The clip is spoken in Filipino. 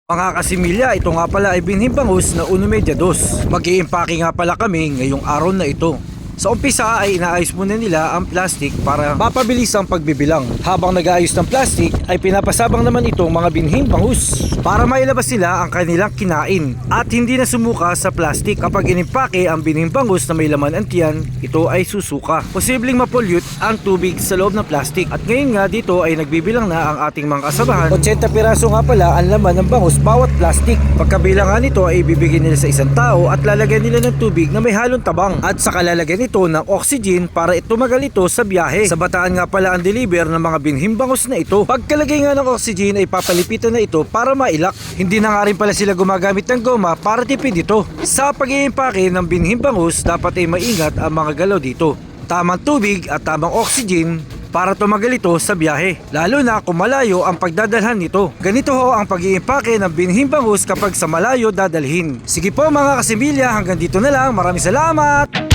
Mga kasimilya, ito nga pala ay binhing bangus na Uno Media Dos. Mag-i-impake nga pala kami ngayong araw na ito. Sa umpisa ay inaayos muna nila ang plastic para mapabilis ang pagbibilang. Habang nag-aayos ng plastic ay pinapasabang naman itong mga binhing bangus para mailabas nila ang kanilang kinain at hindi na sumuka sa plastic. Kapag inimpake ang binhing bangus na may laman ang tiyan, ito ay susuka. Posibleng mapollute ang tubig sa loob ng plastic. At ngayon nga dito ay nagbibilang na ang ating mga kasabahan. 80 piraso nga pala ang laman ng bangus bawat plastic. Pagkabilangan nito ay ibibigay nila sa isang tao at lalagyan nila ng tubig na may halong tabang at saka lalagyan ito ng oxygen para tumagal ito sa biyahe. Sa Bataan nga pala ang deliver ng mga binhing bangus na ito. Pagkalagay nga ng oxygen ay papalipitan na ito para mailak. Hindi na nga rin pala sila gumagamit ng goma para tipid ito. Sa pag-iimpake ng binhing bangus, dapat ay maingat ang mga galaw dito. Tamang tubig at tamang oxygen para tumagal ito sa biyahe, lalo na kung malayo ang pagdadalhan nito. Ganito ho ang pag-iimpake ng binhing bangus kapag sa malayo dadalhin. Sige po mga kasimilya, hanggang dito na lang. Maraming salamat!